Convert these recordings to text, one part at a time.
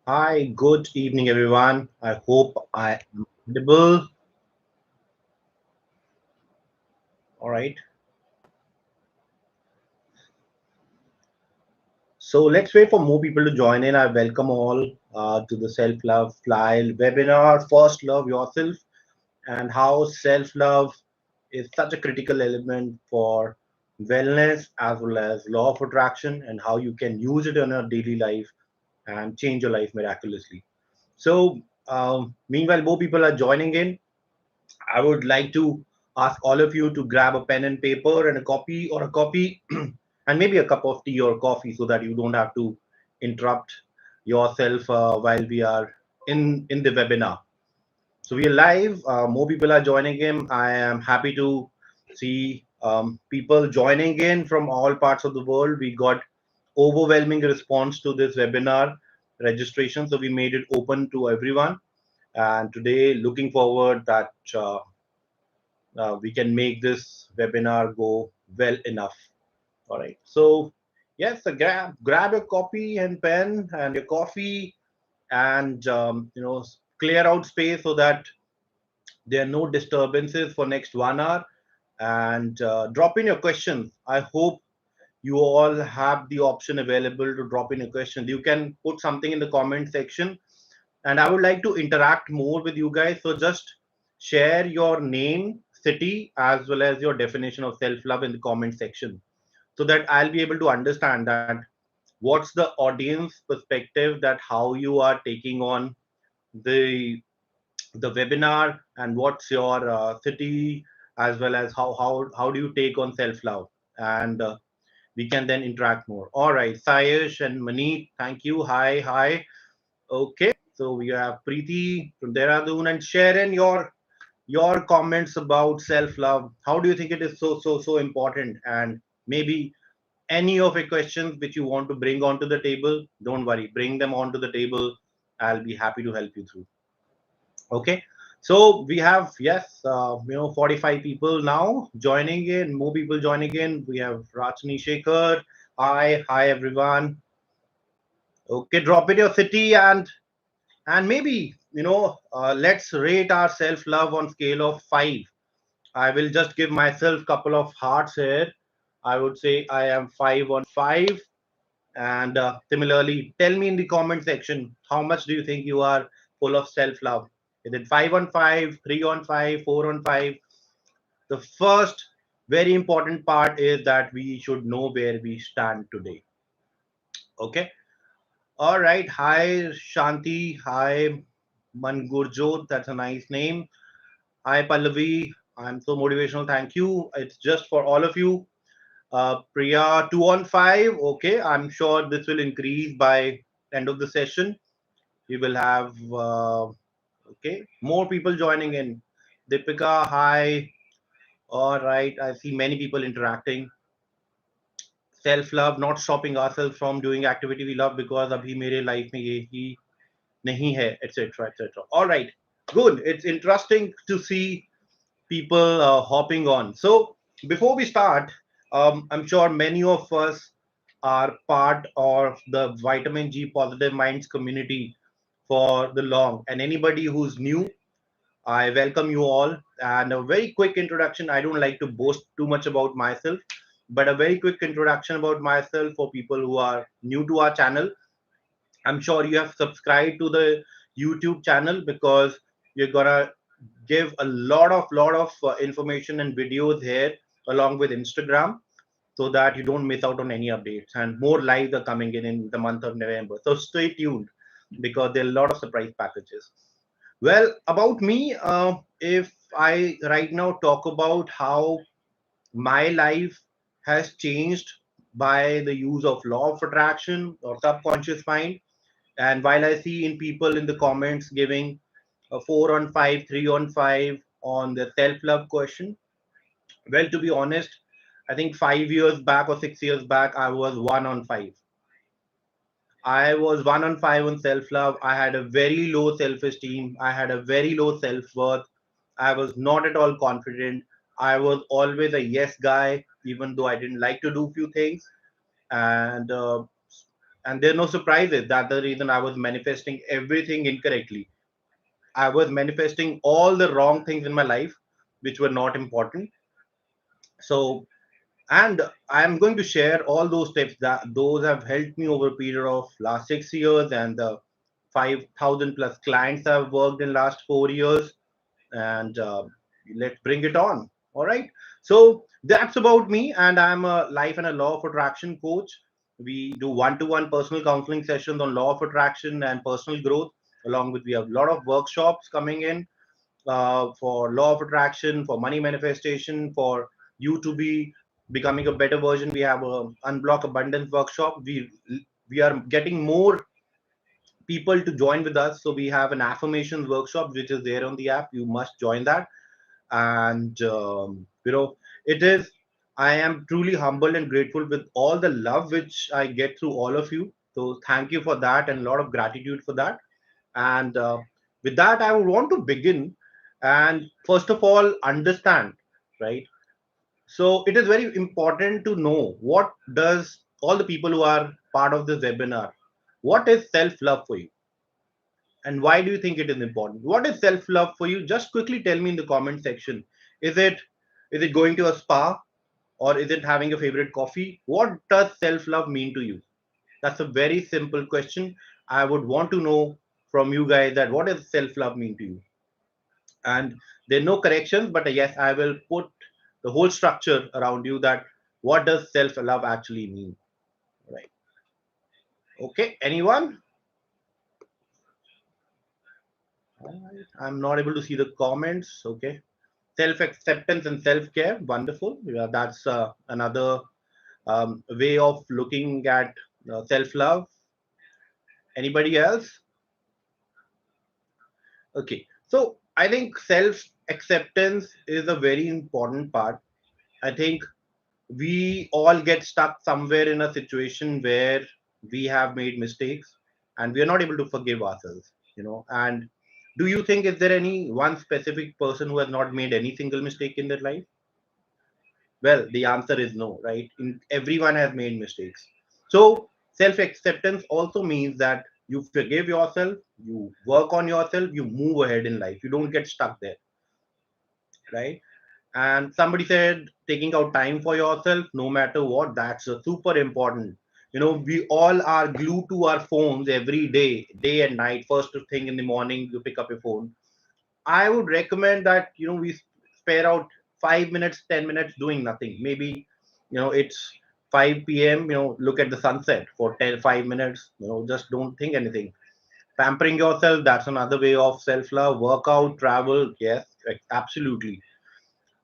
Hi, good evening, everyone. I hope I am audible. All right. So let's wait for more people to join in. I welcome all to the Self Love Fly webinar. First, love yourself and how self love is such a critical element for wellness as well as law of attraction and how you can use it in your daily life and change your life miraculously. So, meanwhile, more people are joining in. I would like to ask all of you to grab a pen and paper and a copy or a copy and maybe a cup of tea or coffee so that you don't have to interrupt yourself while we are in the webinar. So we are live. More people are joining in. I am happy to see people joining in from all parts of the world. We got overwhelming response to this webinar registration, so we made it open to everyone. And today, looking forward that we can make this webinar go well enough. All right. So yes, grab your copy and pen and your coffee, and clear out space so that there are no disturbances for next 1 hour. And drop in your questions. I hope you all have the option available to drop in a question. You can put something in the comment section, and I would like to interact more with you guys. So just share your name, city, as well as your definition of self love in the comment section so that I'll be able to understand that what's the audience perspective, that how you are taking on the the webinar, and what's your city, as well as how do you take on self love, and we can then interact more. All right, Sayesh and Mani, thank you. Hi. Okay, so we have Preeti from Dehradun, and Sharon, your comments about self love. How do you think it is so important? And maybe any of your questions which you want to bring onto the table, don't worry, bring them onto the table. I'll be happy to help you through. Okay, so we have, yes, 45 people now joining in, more people joining in. We have Rachni Shekhar. Hi everyone. Okay, drop in your city, and maybe let's rate our self love on scale of 5. I will just give myself couple of hearts here. I would say I am 5 on 5. And similarly, tell me in the comment section, how much do you think you are full of self love? Is it 5 on 5, 3 on 5, 4 on 5? The first very important part is that we should know where we stand today. Okay. All right. Hi, Shanti. Hi, Mangurjot. That's a nice name. Hi, Pallavi. I'm so motivational. Thank you. It's just for all of you. Priya, 2 on 5. Okay. I'm sure this will increase by end of the session. We will have, okay, more people joining in. Deepika, hi. All right. I see many people interacting. Self love, not stopping ourselves from doing activity we love because abhi mere life mein ye hi nahi hai, etc., etc. All right, good. It's interesting to see people hopping on. So before we start, I'm sure many of us are part of the Vitamin G Positive Minds community for the long. And anybody who's new, I welcome you all. And a very quick introduction. I don't like to boast too much about myself, but a very quick introduction about myself for people who are new to our channel. I'm sure you have subscribed to the YouTube channel because we're gonna give a lot of information and videos here along with Instagram, so that you don't miss out on any updates, and more lives are coming in the month of November. So stay tuned because there are a lot of surprise packages. Well, about me, if I right now talk about how my life has changed by the use of law of attraction or subconscious mind, and while I see in people in the comments giving a 4 on 5, 3 on 5 on the self love question, well, to be honest, I think 5 years back or 6 years back, I was 1 on 5. I was 1 on 5 on self love. I had a very low self esteem. I had a very low self worth. I was not at all confident. I was always a yes guy, even though I didn't like to do few things. And And there are no surprises. That's the reason I was manifesting everything incorrectly. I was manifesting all the wrong things in my life, which were not important. So, and I'm going to share all those tips that those have helped me over a period of last 6 years, and the 5,000 plus clients I've worked in last 4 years. And let's bring it on. All right. So that's about me, and I'm a life and a law of attraction coach. We do one-to-one personal counseling sessions on law of attraction and personal growth. Along with, we have a lot of workshops coming in for law of attraction, for money manifestation, for you to be becoming a better version. We have a unblock abundance workshop. We are getting more people to join with us. So we have an affirmations workshop which is there on the app. You must join that. And it is, I am truly humbled and grateful with all the love which I get through all of you. So thank you for that, and a lot of gratitude for that. And with that, I would want to begin and first of all understand, right? So it is very important to know what does all the people who are part of this webinar, what is self love for you, and why do you think it is important? What is self love for you? Just quickly tell me in the comment section. Is it is it going to a spa, or is it having a favorite coffee? What does self love mean to you? That's a very simple question. I would want to know from you guys that what does self love mean to you? And there are no corrections, but yes, I will put the whole structure around you that what does self love actually mean? Right. Okay. Anyone? Alright. I'm not able to see the comments. Okay. Self acceptance and self care. Wonderful. Yeah, that's another way of looking at self love. Anybody else? Okay. So I think self acceptance is a very important part. I think we all get stuck somewhere in a situation where we have made mistakes and we are not able to forgive ourselves, and do you think, is there any one specific person who has not made any single mistake in their life? Well, the answer is no, right? Everyone has made mistakes. So, self acceptance also means that you forgive yourself, you work on yourself, you move ahead in life, you don't get stuck there, right? And somebody said taking out time for yourself, no matter what, that's super important. We all are glued to our phones every day and night. First thing in the morning, you pick up your phone. I would recommend that we spare out 5 minutes, 10 minutes doing nothing. Maybe it's 5 p.m. Look at the sunset for 5 minutes. Just don't think anything. Pampering yourself, that's another way of self love. Workout, travel, yes, absolutely.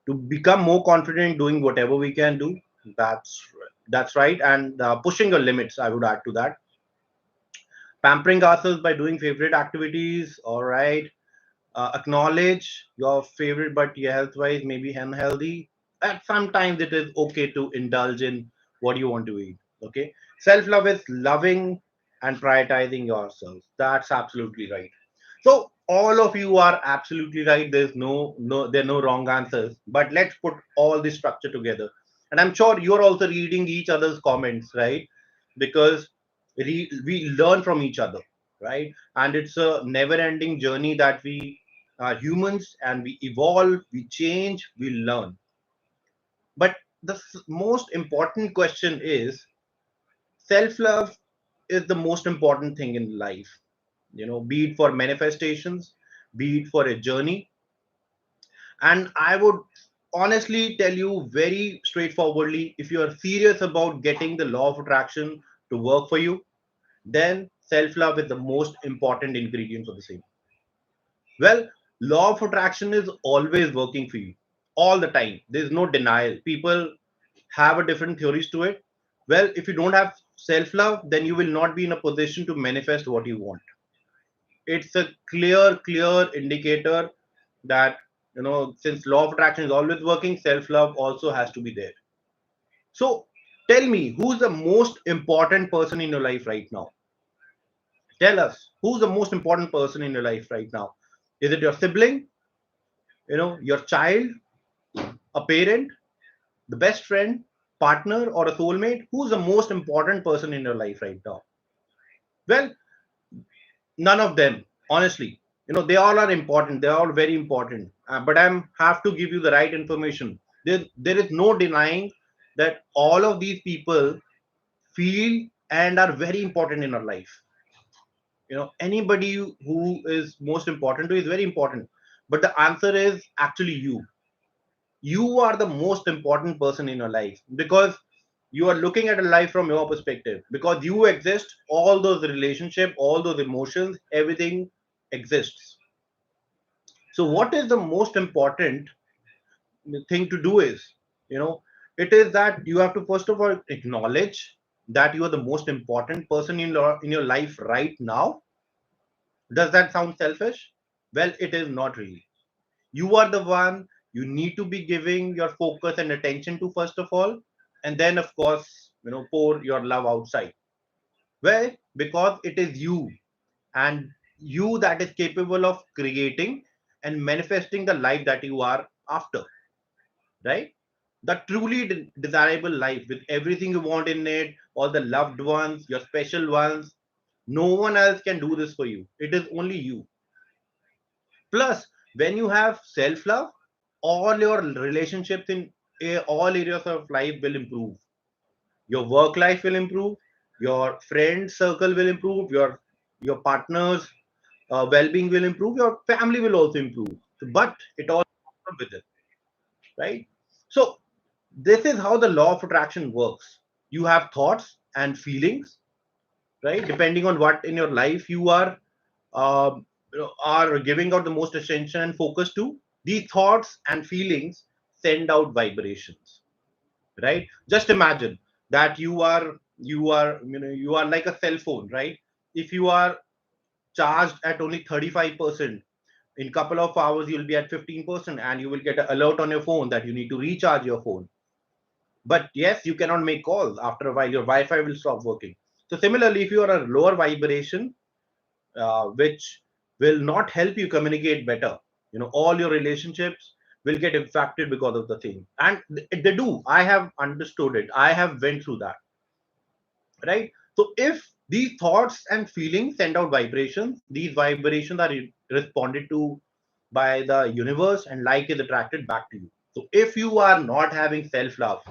To become more confident doing whatever we can do. That's right. And pushing your limits, I would add to that. Pampering ourselves by doing favorite activities. All right. Acknowledge your favorite, but your health wise maybe unhealthy. At sometimes it is okay to indulge in what you want to eat. Okay. Self love is loving and prioritizing yourself. That's absolutely right. So all of you are absolutely right. There are no wrong answers. But let's put all this structure together. And I'm sure you're also reading each other's comments, right? Because we learn from each other, right? And it's a never-ending journey that we are humans, and we evolve, we change, we learn. But the most important question is, self-love is the most important thing in life, be it for manifestations, be it for a journey. And I would honestly tell you very straightforwardly, if you are serious about getting the law of attraction to work for you, then self love is the most important ingredient for the same. Well, law of attraction is always working for you all the time. There's no denial. People have a different theories to it. Well, if you don't have self love, then you will not be in a position to manifest what you want. It's a clear indicator that since law of attraction is always working, self love also has to be there. So tell me, who's the most important person in your life right now? Tell us, who's the most important person in your life right now? Is it your sibling, your child, a parent, the best friend, partner, or a soulmate? Who's the most important person in your life right now? Well, none of them, honestly. They all are important. They are all very important. But I'm have to give you the right information. There is no denying that all of these people feel and are very important in our life. Anybody who is most important to you is very important. But the answer is actually you. You are the most important person in your life, because you are looking at a life from your perspective. Because you exist, all those relationship, all those emotions, everything exists. So what is the most important thing to do is, you know it is that you have to first of all acknowledge that you are the most important person in your life right now. Does that sound selfish? Well, it is not really. You are the one you need to be giving your focus and attention to first of all, and then of course, pour your love outside. Well, because it is you, and you that is capable of creating and manifesting the life that you are after, right? The truly desirable life with everything you want in it, all the loved ones, your special ones. No one else can do this for you. It is only you. Plus, when you have self love, all your relationships in all areas of life will improve. Your work life will improve. Your friend circle will improve. Your partner's well-being will improve. Your family will also improve. But it all comes with it, right? So this is how the law of attraction works. You have thoughts and feelings, right? Depending on what in your life you are giving out the most attention and focus to, these thoughts and feelings send out vibrations, right? Just imagine that you are like a cell phone, right? If you are charged at only 35%, in couple of hours you'll be at 15%, and you will get an alert on your phone that you need to recharge your phone. But yes, you cannot make calls. After a while your wi-fi will stop working. So similarly, if you are a lower vibration, which will not help you communicate better, all your relationships will get impacted because of the thing. And they do. I have understood it. I have went through that, right? So if these thoughts and feelings send out vibrations, these vibrations are responded to by the universe, and like is attracted back to you. So if you are not having self love,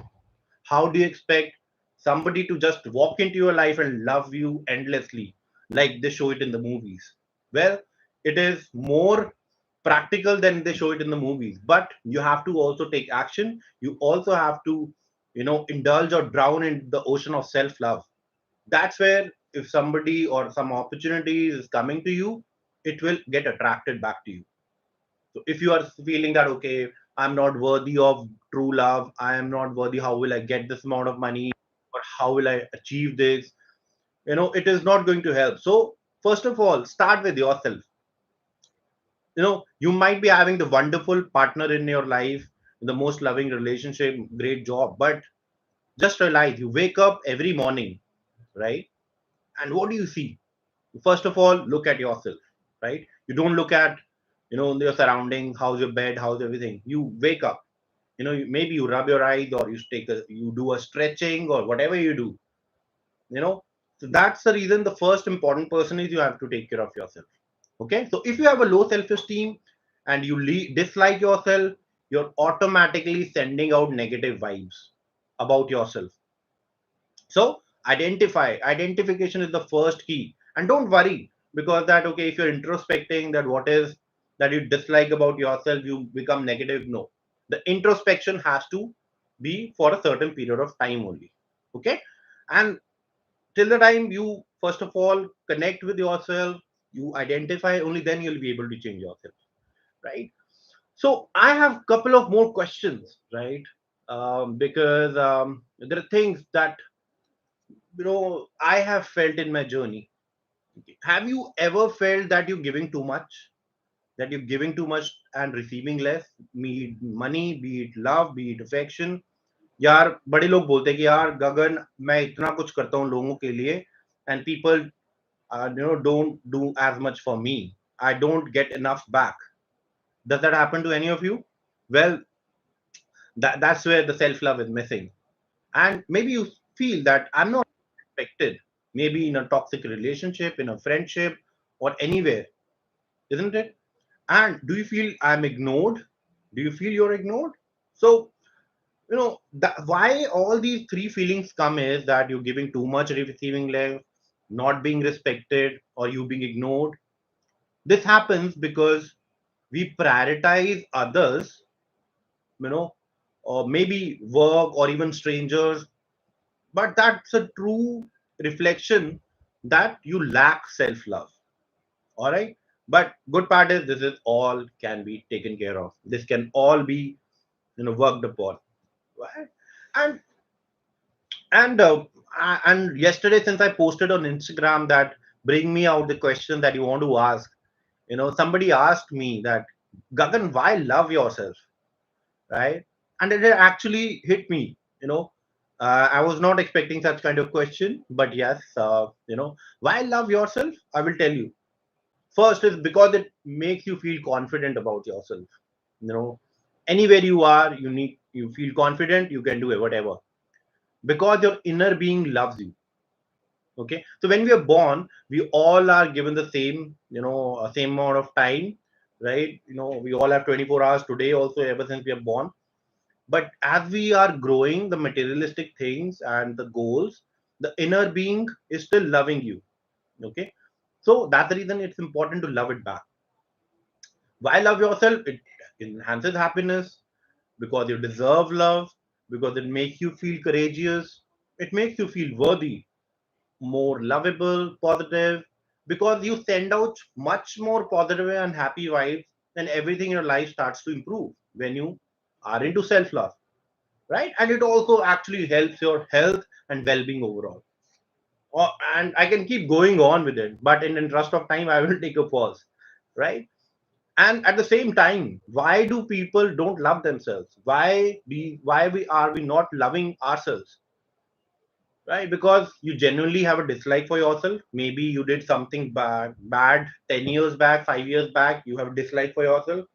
how do you expect somebody to just walk into your life and love you endlessly like they show it in the movies? Well, it is more practical than they show it in the movies, but you have to also take action. You also have to, indulge or drown in the ocean of self love. That's where, if somebody or some opportunity is coming to you, it will get attracted back to you. So if you are feeling that, okay, I'm not worthy of true love, I am not worthy, how will I get this amount of money, or how will I achieve this? It is not going to help. So first of all, start with yourself. You might be having the wonderful partner in your life, the most loving relationship, great job, but just realize you wake up every morning, right? And what do you see? First of all, look at yourself, right? You don't look at your surrounding, how's your bed, how's everything. You wake up, maybe you rub your eyes, or you do a stretching, or whatever you do. you know so that's the reason. The first important person is you have to take care of yourself. Okay, so if you have a low self-esteem and you dislike yourself, you're automatically sending out negative vibes about yourself. So identification is the first key. And don't worry, because that, okay, if you're introspecting that what is that you dislike about yourself, you become negative. No, the introspection has to be for a certain period of time only. Okay, and till the time you first of all connect with yourself, you identify, only then you'll be able to change yourself, right? So I have a couple of more questions, right? Because there are things that I have felt in my journey. Have you ever felt that you're giving too much? That you're giving too much and receiving less? Be it money, be it love, be it affection. यार बड़े लोग बोलते हैं कि यार गगन, मैं इतना कुछ करता हूँ लोगों के लिए, and people don't do as much for me. I don't get enough back. Does that happen to any of you? Well, that's where the self love is missing. And maybe you feel that I'm not respected. maybe in a toxic relationship, in a friendship, or anywhere, isn't it? And do you feel I'm ignored? Do you feel you're ignored? So, why all these three feelings come is that you're giving too much receiving love, not being respected, or you being ignored. This happens because we prioritize others, you know, or maybe work or even strangers, but that's a true reflection that you lack self love. All right. But good part is this is all can be taken care of. This can all be worked upon. Right? And and yesterday, since I posted on Instagram that bring me out the question that you want to ask, somebody asked me that, Gagan, why love yourself? Right? And it actually hit me. I was not expecting such kind of question, but yes, why love yourself? I will tell you. First is because it makes you feel confident about yourself. You know, Anywhere you are, you feel confident. You can do whatever because your inner being loves you. Okay, so when we are born, we all are given the same, same amount of time, right? We all have 24 hours today, also ever since we are born. But as we are growing, the materialistic things and the goals, the inner being is still loving you. Okay, so that's the reason it's important to love it back. Why love yourself? It enhances happiness because you deserve love, because it makes you feel courageous, it makes you feel worthy, more lovable, positive, because you send out much more positive and happy vibes, and everything in your life starts to improve when you are into self love, right? And it also actually helps your health and well being overall. And I can keep going on with it, but in the interest of time, I will take a pause, right? And at the same time, why do people don't love themselves? Why we are we not loving ourselves? Right? Because you genuinely have a dislike for yourself. Maybe you did something bad 10 years back, 5 years back, you have a dislike for yourself,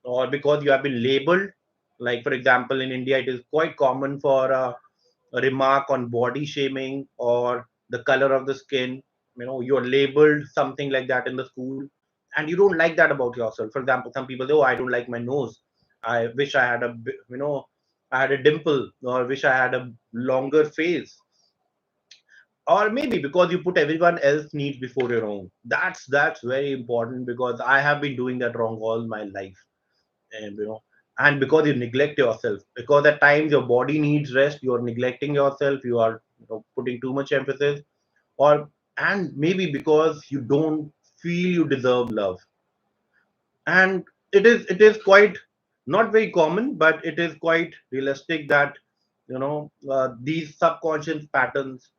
or because you have been labeled. Like, for example, in India, it is quite common for a remark on body shaming or the color of the skin. You're labeled something like that in the school, and you don't like that about yourself. For example, some people say, oh, I don't like my nose. I wish I had I had a dimple, or wish I had a longer face. Or maybe because you put everyone else needs before your own. That's very important, because I have been doing that wrong all my life. And because you neglect yourself, because at times your body needs rest, you are neglecting yourself, you are putting too much emphasis. Or and maybe because you don't feel you deserve love. And it is quite not very common, but it is quite realistic that these subconscious patterns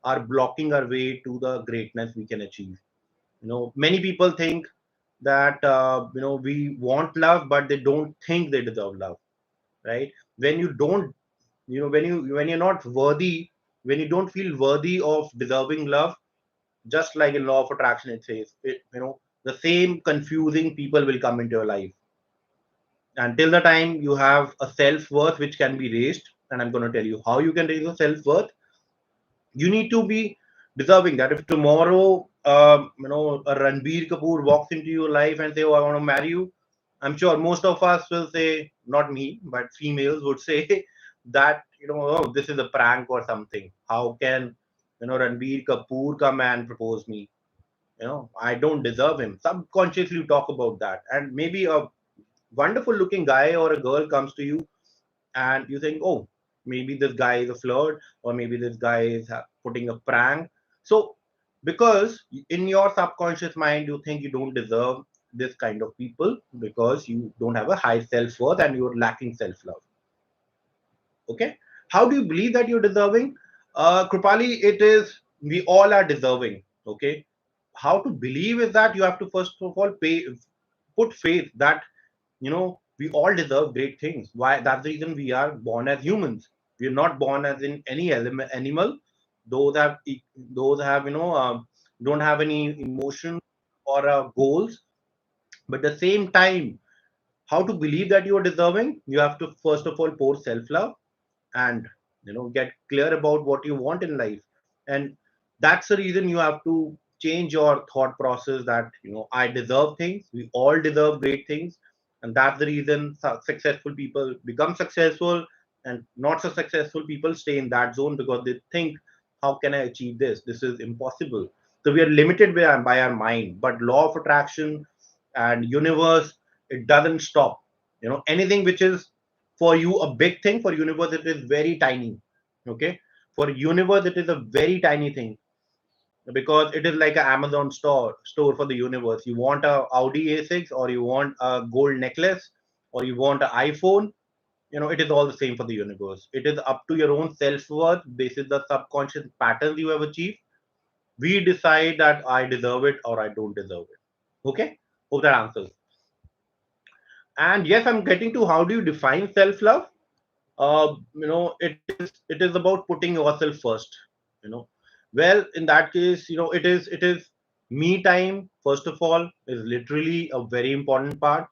are blocking our way to the greatness we can achieve. Many people think that we want love, but they don't think they deserve love, right? When you don't, when you're not worthy, when you don't feel worthy of deserving love, just like in law of attraction, it says the same confusing people will come into your life. Until the time you have a self-worth which can be raised, and I'm going to tell you how you can raise your self-worth. You need to be deserving that. If tomorrow, a Ranbir Kapoor walks into your life and say, "Oh, I want to marry you," I'm sure most of us will say, not me, but females would say that oh, this is a prank or something. How can Ranbir Kapoor come and propose me? I don't deserve him. Subconsciously, you talk about that, and maybe a wonderful looking guy or a girl comes to you and you think, oh, maybe this guy is a flirt, or maybe this guy is putting a prank. So, because in your subconscious mind, you think you don't deserve this kind of people because you don't have a high self worth and you're lacking self love. Okay. How do you believe that you're deserving? Krupali, it is, we all are deserving. Okay. How to believe is that you have to first of all put faith that we all deserve great things. Why? That's the reason we are born as humans. We are not born as in any animal. Those have don't have any emotion or goals. But at the same time, how to believe that you are deserving? You have to first of all pour self love and get clear about what you want in life. And That's the reason you have to change your thought process that, I deserve things. We all deserve great things. And that's the reason successful people become successful, and not so successful people stay in that zone because they think, how can I achieve this? This is impossible. So we are limited by our mind, but law of attraction and universe, it doesn't stop. Anything which is for you a big thing, for universe it is very tiny. Okay, for universe it is a very tiny thing, because it is like an Amazon store for the universe. You want a Audi A6, or you want a gold necklace, or you want an iPhone. It is all the same for the universe. It is up to your own self-worth, based on the subconscious patterns you have achieved. We decide that I deserve it or I don't deserve it. Okay, hope that answers. And yes, I'm getting to how do you define self-love. It is about putting yourself first. you know well, in that case, it is me time. First of all, is literally a very important part.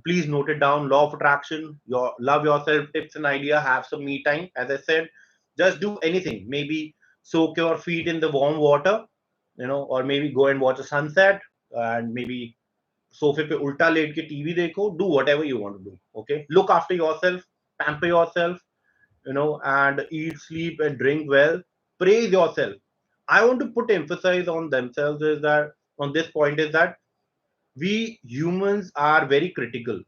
Please note it down. Law of attraction, your love yourself tips and idea. Have some me time. As I said, just do anything. Maybe soak your feet in the warm water, or maybe go and watch a sunset, and maybe सोफे पे उल्टा late के TV देखो. Do whatever you want to do. Okay, look after yourself, pamper yourself, and eat, sleep, and drink well. Praise yourself. I want to put emphasis on themselves is that on this point is that we humans are very critical.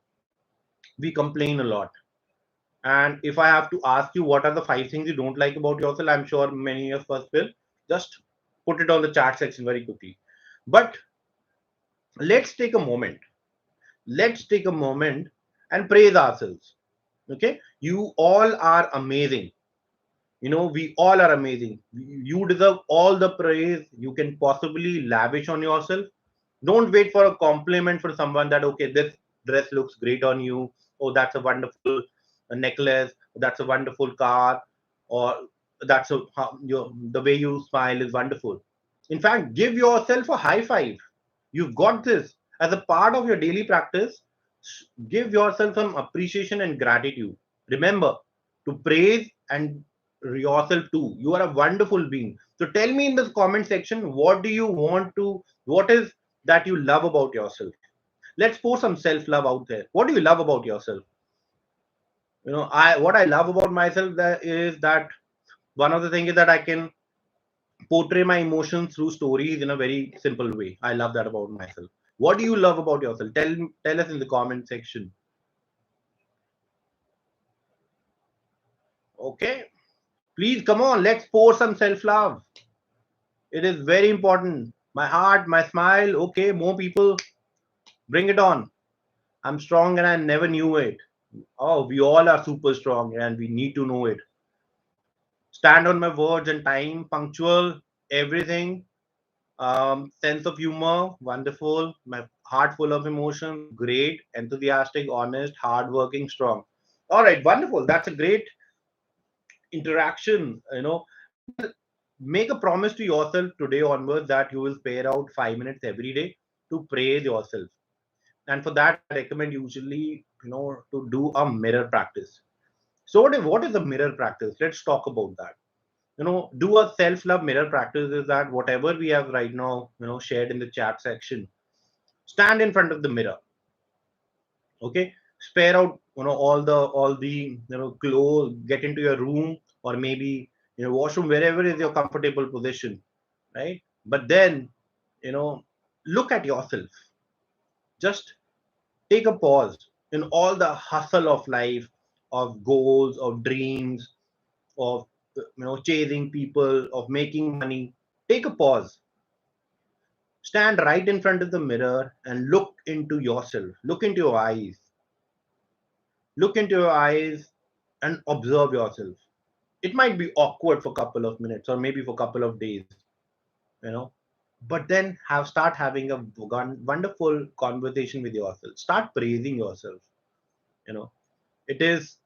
We complain a lot. And if I have to ask you what are the five things you don't like about yourself, I'm sure many of us will just put it on the chat section very quickly. But let's take a moment. Let's take a moment and praise ourselves. Okay, you all are amazing. We all are amazing. You deserve all the praise you can possibly lavish on yourself. Don't wait for a compliment from someone that, okay, this dress looks great on you. Oh, that's a wonderful necklace. That's a wonderful car. Or that's the way you smile is wonderful. In fact, give yourself a high five. You've got this. As a part of your daily practice, give yourself some appreciation and gratitude. Remember to praise and yourself too. You are a wonderful being. So tell me in the comment section, what is that you love about yourself? Let's pour some self-love out there. What do you love about yourself? What I love about myself is that one of the things is that I can portray my emotions through stories in a very simple way. I love that about myself. What do you love about yourself? Tell us in the comment section. Okay, please come on. Let's pour some self-love. It is very important. My heart, my smile. Okay, more people. Bring it on. I'm strong and I never knew it. Oh, we all are super strong and we need to know it. Stand on my words and time, punctual, everything. Sense of humor, wonderful. My heart full of emotions, great. Enthusiastic, honest, hardworking, strong. All right, wonderful. That's a great interaction. Well, make a promise to yourself today onwards that you will spare out 5 minutes every day to praise yourself. And for that, I recommend usually, to do a mirror practice. So what is a mirror practice? Let's talk about that. Do a self-love mirror practice is that whatever we have right now, shared in the chat section, stand in front of the mirror. Okay, spare out, all the clothes, get into your room, or maybe washroom, wherever is your comfortable position, right? But then, you know, look at yourself. Just take a pause in all the hustle of life, of goals, of dreams, of chasing people, of making money. Take a pause. Stand right in front of the mirror and look into yourself. Look into your eyes. Look into your eyes and observe yourself. It might be awkward for a couple of minutes or maybe for a couple of days, you know, but then start having a wonderful conversation with yourself. Start praising yourself. You know, it is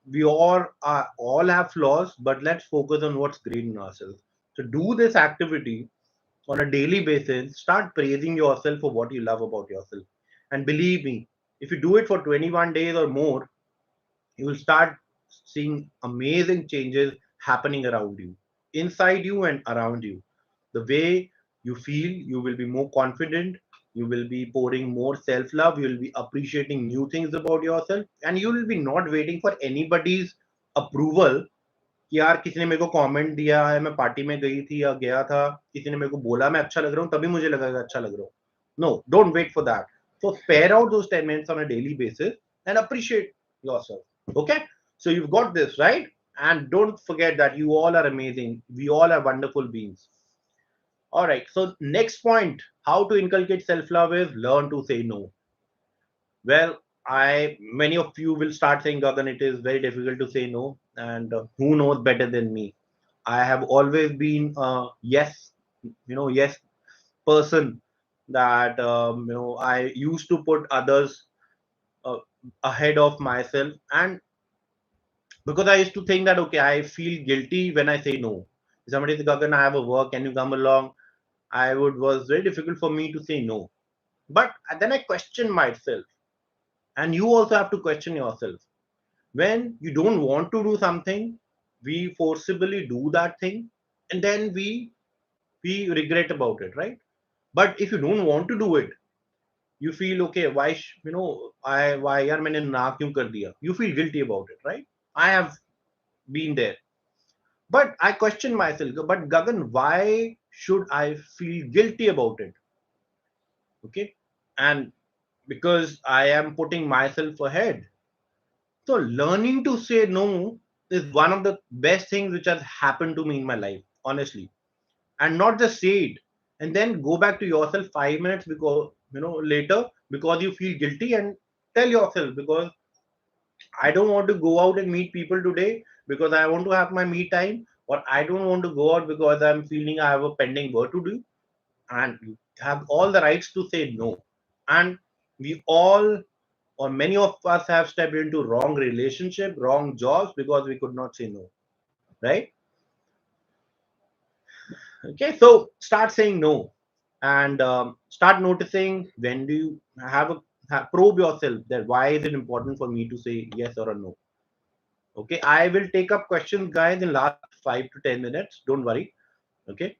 we all have flaws, but let's focus on what's great in ourselves. So do this activity on a daily basis. Start praising yourself for what you love about yourself. And believe me, if you do it for 21 days or more, you will start seeing amazing changes happening around you, inside you and around you. The way you feel, you will be more confident, you will be pouring more self love, you will be appreciating new things about yourself, and you will be not waiting for anybody's approval कि यार किसी ने मेरे को comment दिया है, मैं party में गई थी या गया था, किसी ने मेरे को बोला मैं अच्छा लग रहा हूँ तभी मुझे लगा कि अच्छा लग रहा हूँ. No, don't wait for that. So spare out those 10 minutes on a daily basis and appreciate yourself. Okay? So you've got this, right? And don't forget that you all are amazing. We all are wonderful beings. All right. So next point, how to inculcate self-love is learn to say no. Well, I many of you will start saying, Gagan, it is very difficult to say no, and who knows better than me? I have always been a yes, yes person that I used to put others uh, ahead of myself, and because I used to think that okay, I feel guilty when I say no. If somebody says, Gagan, I have a work, can you come along? I would was very difficult for me to say no, but then I questioned myself, and you also have to question yourself. When you don't want to do something, we forcibly do that thing, and then we regret about it, right? But if you don't want to do it, you feel okay. Why यार मैंने ना क्यों कर दिया? You feel guilty about it, right? I have been there, but I question myself. But Gagan, why should I feel guilty about it? Okay, and because I am putting myself ahead. So learning to say no is one of the best things which has happened to me in my life, honestly. And not just say it and then go back to yourself 5 minutes because later because you feel guilty and tell yourself because I don't want to go out and meet people today because I want to have my me time, or I don't want to go out because I'm feeling I have a pending work to do, and you have all the rights to say no. And we all or many of us have stepped into wrong relationship, wrong jobs because we could not say no, right? Okay, so start saying no, and start noticing when do you probe yourself that why is it important for me to say yes or a no. Okay, I will take up questions, guys, in last 5 to 10 minutes. Don't worry. Okay,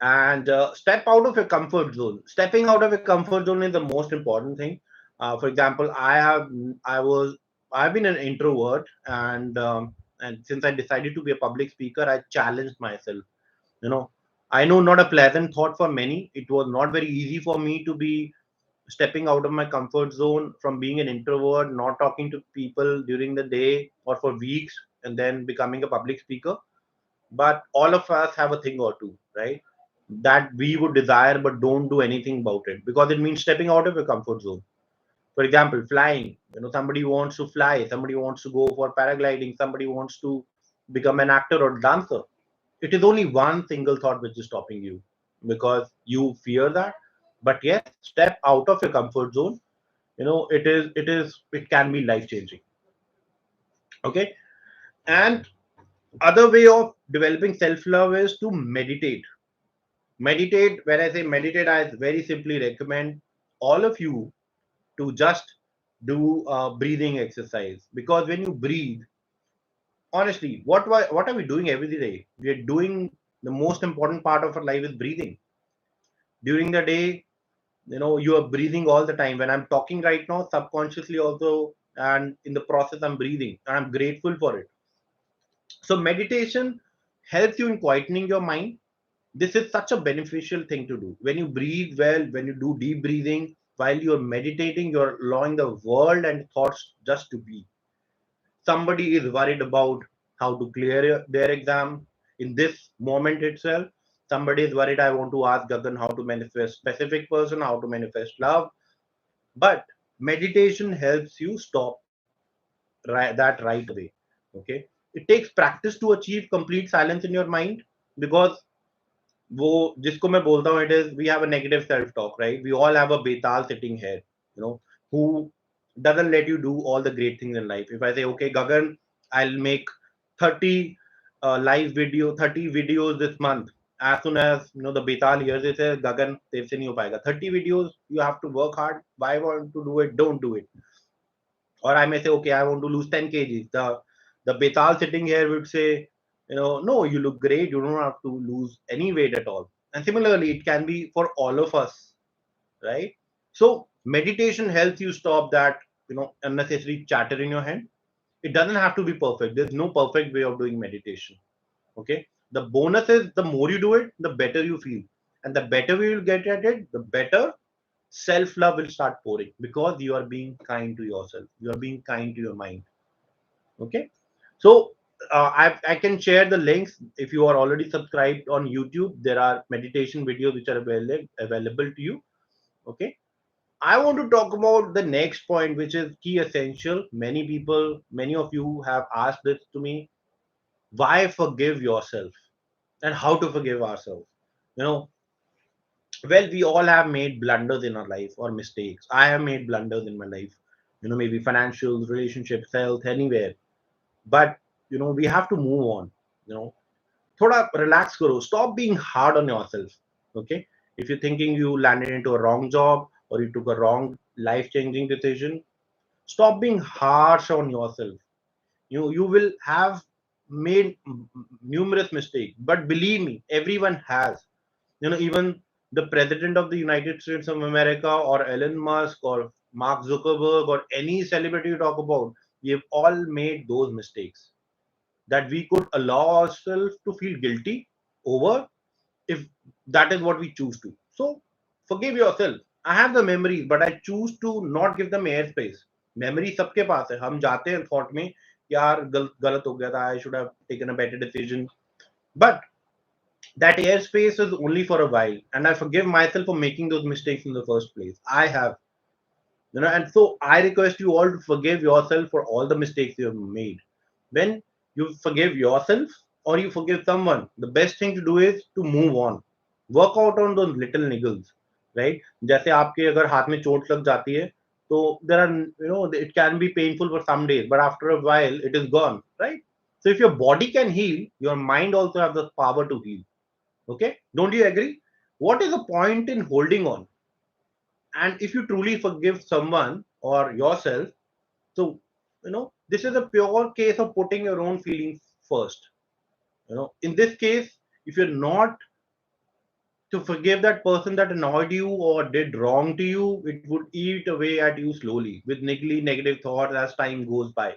and step out of your comfort zone. Stepping out of your comfort zone is the most important thing. For example, I've been an introvert, and since I decided to be a public speaker, I challenged myself. you know I know, not a pleasant thought for many. It was not very easy for me to be stepping out of my comfort zone from being an introvert, not talking to people during the day or for weeks, and then becoming a public speaker. But all of us have a thing or two, right, that we would desire but don't do anything about it because it means stepping out of your comfort zone. For example, flying. Somebody wants to fly, somebody wants to go for paragliding, somebody wants to become an actor or dancer. It is only one single thought which is stopping you because you fear that. But yes, step out of your comfort zone. It can be life changing. Okay. And other way of developing self love is to meditate. Meditate, when I say meditate, I very simply recommend all of you to just do a breathing exercise, because when you breathe, honestly, what are we doing every day? We are doing the most important part of our life is breathing. During the day, you are breathing all the time. When I'm talking right now, subconsciously also, and in the process I'm breathing, and I'm grateful for it. So meditation helps you in quietening your mind. This is such a beneficial thing to do. When you breathe well, when you do deep breathing while you're meditating, you're allowing the world and thoughts just to be. Somebody is worried about how to clear their exam in this moment itself. Somebody is worried, I want to ask Gagan how to manifest specific person, how to manifest love. But meditation helps you stop that right away. Okay, it takes practice to achieve complete silence in your mind, because वो जिसको मैं बोलता हूँ, it is we have a negative self talk, right? We all have a betal sitting here, who doesn't let you do all the great things in life. If I say, okay, Gagan, I'll make 30 live video 30 videos this month, as soon as the betal hears it, says, Gagan, तेरे से नहीं हो पाएगा 30 videos, you have to work hard. Why want to do it? Don't do it. Or I may say, okay, I want to lose 10 kgs. The betal sitting here would say, No, you look great. You don't have to lose any weight at all. And similarly, it can be for all of us, right? So meditation helps you stop that, unnecessary chatter in your head. It doesn't have to be perfect. There's no perfect way of doing meditation. Okay. The bonus is the more you do it, the better you feel. And the better we will get at it, the better self love will start pouring because you are being kind to yourself. You are being kind to your mind. Okay. So I can share the links. If you are already subscribed on YouTube, there are meditation videos which are available to you. Okay. I want to talk about the next point, which is key essential. Many people, many of you have asked this to me. Why forgive yourself and how to forgive ourselves? You know, well, we all have made blunders in our life or mistakes. I have made blunders in my life, maybe financial, relationships, health, anywhere. But, we have to move on. You know, thoda relax karo. Stop being hard on yourself. Okay. If you're thinking you landed into a wrong job or you took a wrong life changing decision, stop being harsh on yourself. You will have made numerous mistakes, but believe me, everyone has. Even the president of the United States of America or Elon Musk or Mark Zuckerberg or any celebrity you talk about, we have all made those mistakes that we could allow ourselves to feel guilty over, if that is what we choose to. So forgive yourself. I have the memories, but I choose to not give them airspace. Memory सबके पास है. हम जाते हैं thought में, यार गलत हो गया था. I should have taken a better decision. But that airspace is only for a while, and I forgive myself for making those mistakes in the first place. I have, and so I request you all to forgive yourself for all the mistakes you have made. When you forgive yourself or you forgive someone, the best thing to do is to move on. Work out on those little niggles, right? जैसे आपके अगर हाथ में चोट लग जाती है, तो there are, it can be painful for some days, but after a while it is gone, right? So if your body can heal, your mind also has the power to heal. Okay, don't you agree? What is the point in holding on? And if you truly forgive someone or yourself, so this is a pure case of putting your own feelings first. In this case, if you're not to forgive that person that annoyed you or did wrong to you, it would eat away at you slowly with niggly negative thoughts as time goes by.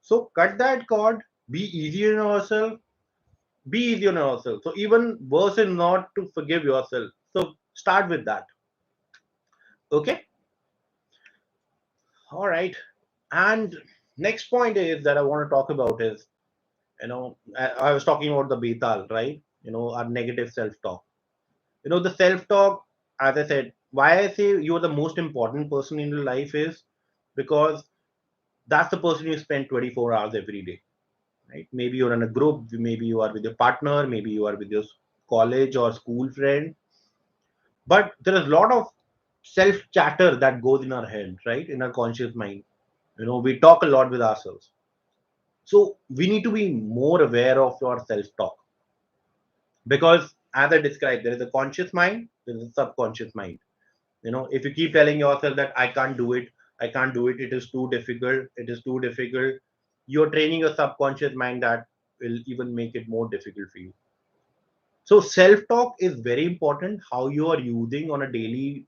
So cut that cord, be easy on yourself, be easy on yourself. So even worse is not to forgive yourself. So start with that. Okay. All right. And next point is that I want to talk about is, I was talking about the betal, right? Our negative self-talk. The self-talk, as I said, why I say you're the most important person in your life is because that's the person you spend 24 hours every day, right? Maybe you're in a group, maybe you are with your partner, maybe you are with your college or school friend, but there is a lot of self chatter that goes in our head, right? In our conscious mind. We talk a lot with ourselves. So we need to be more aware of your self-talk because, as I described, there is a conscious mind, there is a subconscious mind. If you keep telling yourself that I can't do it, it is too difficult, it is too difficult, you're training your subconscious mind that will even make it more difficult for you. So self-talk is very important. How you are using on a daily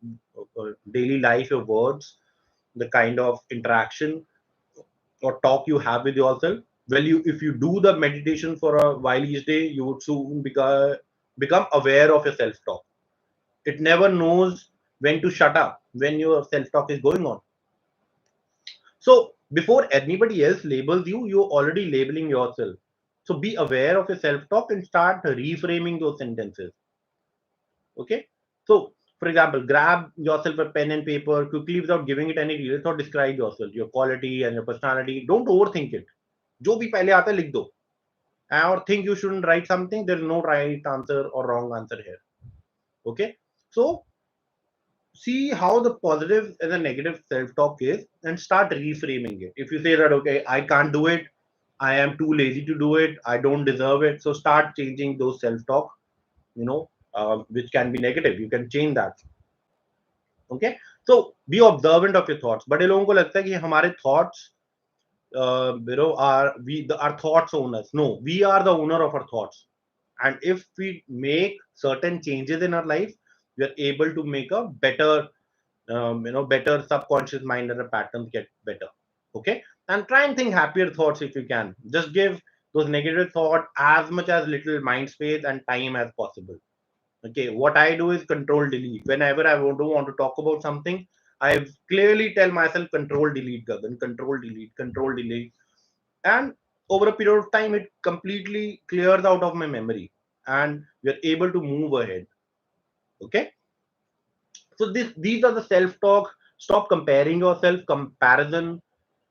life your words, the kind of interaction or talk you have with yourself. Well, if you do the meditation for a while each day, you would soon become aware of your self talk. It never knows when to shut up when your self talk is going on. So before anybody else labels you, you're already labeling yourself. So be aware of your self talk and start reframing those sentences. Okay. So for example, grab yourself a pen and paper quickly without giving it any details or describe yourself, your quality and your personality. Don't overthink it. जो भी पहले आता है लिख दो. Or think you shouldn't write something, there's no right answer or wrong answer here. Okay. So see how the positive and the negative self-talk is and start reframing it. If you say that, okay, I can't do it, I am too lazy to do it, I don't deserve it, so start changing those self-talk, which can be negative. You can change that. Okay. So be observant of your thoughts. But लोगों को लगता है कि हमारे thoughts our thoughts own us. No, we are the owner of our thoughts. And if we make certain changes in our life, we are able to make a better subconscious mind, and the patterns get better. Okay. And try and think happier thoughts if you can. Just give those negative thoughts as much as little mind space and time as possible. Okay, what I do is control delete. Whenever I don't want to talk about something, I clearly tell myself control delete, Gagan, control delete, control delete. And over a period of time, it completely clears out of my memory and we are able to move ahead. Okay. So these are the self-talk. Stop comparing yourself. Comparison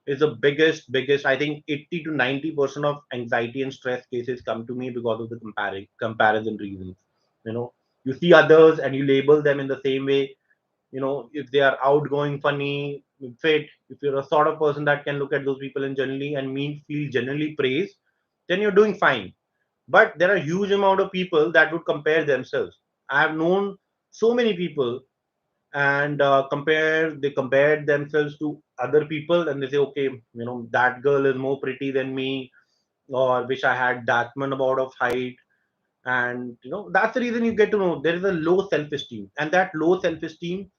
is the biggest. I think 80 to 90% of anxiety and stress cases come to me because of the comparison reasons. You know, you see others and you label them in the same way. If they are outgoing, funny, fit, if you're a sort of person that can look at those people and generally and feel generally praised, then you're doing fine. But there are huge amount of people that would compare themselves. I have known so many people, and they compared themselves to other people, and they say, okay, that girl is more pretty than me, or wish I had that much amount of height. And that's the reason you get to know there is a low self-esteem, and that low self-esteem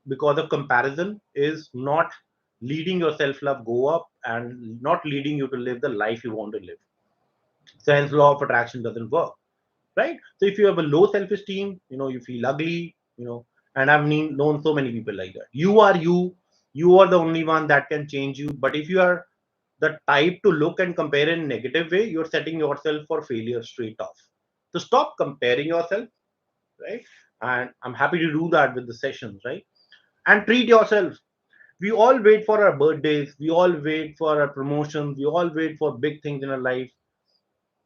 because of comparison is not leading your self-love go up and not leading you to live the life you want to live. Hence law of attraction doesn't work, right? So if you have a low self-esteem, you feel ugly, and I've known so many people like that. You are the only one that can change you. But if you are the type to look and compare in a negative way, you're setting yourself for failure straight off. So stop comparing yourself, right? And I'm happy to do that with the sessions, right? And treat yourself. We all wait for our birthdays, we all wait for our promotions, we all wait for big things in our life,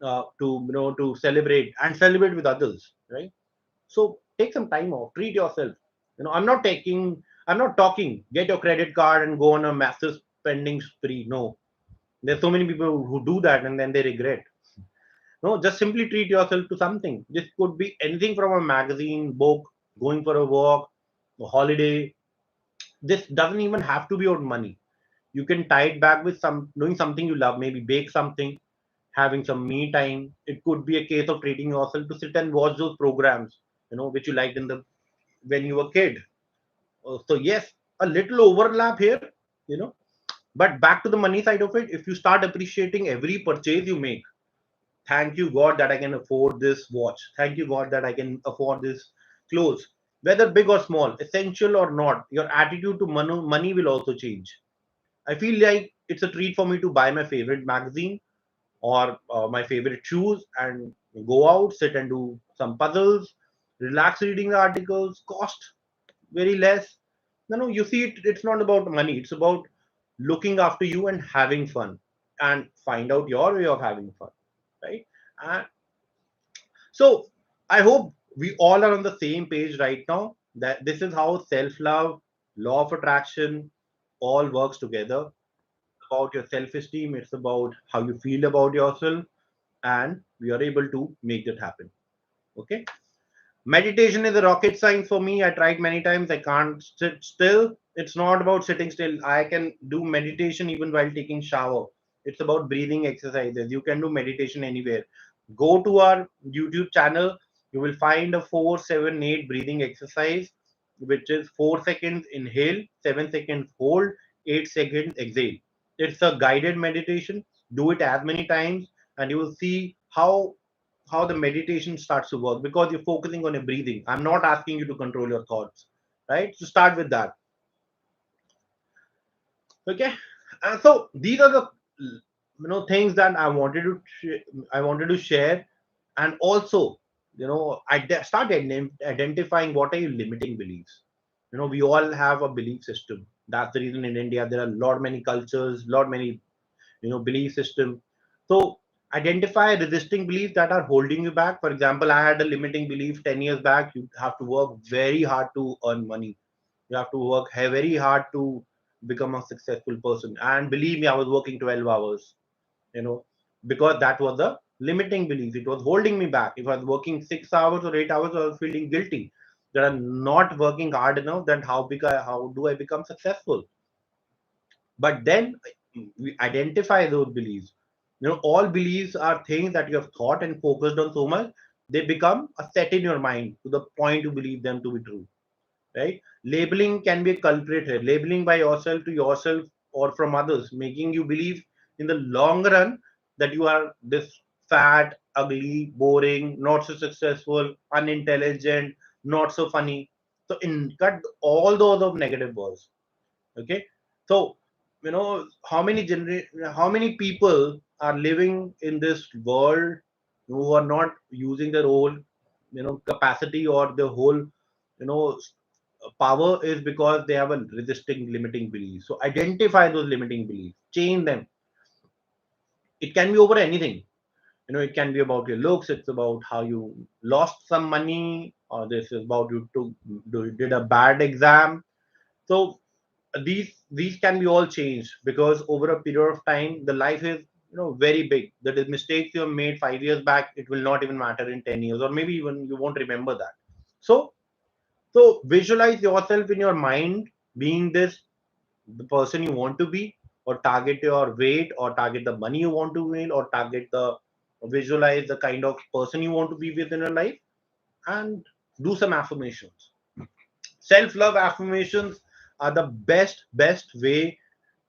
to celebrate with others, right? So take some time off, treat yourself. I'm not talking get your credit card and go on a massive spending spree. No, there's so many people who do that and then they regret. No, just simply treat yourself to something. This could be anything from a magazine, book, going for a walk, a holiday. This doesn't even have to be on money. You can tie it back with some doing something you love, maybe bake something, having some me time. It could be a case of treating yourself to sit and watch those programs, which you liked in the when you were a kid. So yes, a little overlap here, you know. But back to the money side of it, if you start appreciating every purchase you make, thank you God that I can afford this watch. Thank you God that I can afford this clothes. Whether big or small, essential or not, your attitude to money will also change. I feel like it's a treat for me to buy my favorite magazine or my favorite shoes and go out, sit and do some puzzles, relax reading the articles, cost very less. No, you see, it's not about money. It's about looking after you and having fun and find out your way of having fun, right? And so I hope we all are on the same page right now that this is how self-love, law of attraction all works together. About your self-esteem, it's about how you feel about yourself, and we are able to make that happen. Okay. Meditation is a rocket science for me. I tried many times. I can't sit still. It's not about sitting still. I can do meditation even while taking shower. It's about breathing exercises. You can do meditation anywhere. Go to our YouTube channel. You will find a 4-7-8 breathing exercise, which is 4 seconds inhale, 7 seconds hold, 8 seconds exhale. It's a guided meditation. Do it as many times, and you will see how the meditation starts to work because you're focusing on your breathing. I'm not asking you to control your thoughts, right? So start with that. Okay. So these are the things that I wanted to share. And also, start identifying what are your limiting beliefs. We all have a belief system. That's the reason in India there are a lot many cultures, lot many belief system. So identify resisting beliefs that are holding you back. For example, I had a limiting belief 10 years back: you have to work very hard to earn money, you have to work very hard to become a successful person. And believe me, I was working 12 hours, you know because that was a limiting belief. It was holding me back. If I was working 6 hours or 8 hours, I was feeling guilty that I'm not working hard enough. Then how do I become successful? But then we identify those beliefs. All beliefs are things that you have thought and focused on so much, they become a set in your mind to the point you believe them to be true, right? Labeling can be a culprit here. Labeling by yourself to yourself or from others, making you believe in the long run that you are this fat, ugly, boring, not so successful, unintelligent, not so funny. So in cut all those of negative words. Okay. So how many people are living in this world who are not using their whole capacity or the whole power, is because they have a resisting limiting belief. So identify those limiting beliefs, change them. It can be over anything. It can be about your looks, it's about how you lost some money, or this is about did a bad exam. So these can be all changed, because over a period of time the life is very big. The mistakes you have made 5 years back, it will not even matter in 10 years, or maybe even you won't remember that. So so visualize yourself in your mind being this, the person you want to be, or target your weight, or target the money you want to win, or target the visualize the kind of person you want to be within your life, and do some affirmations. Self-love affirmations are the best way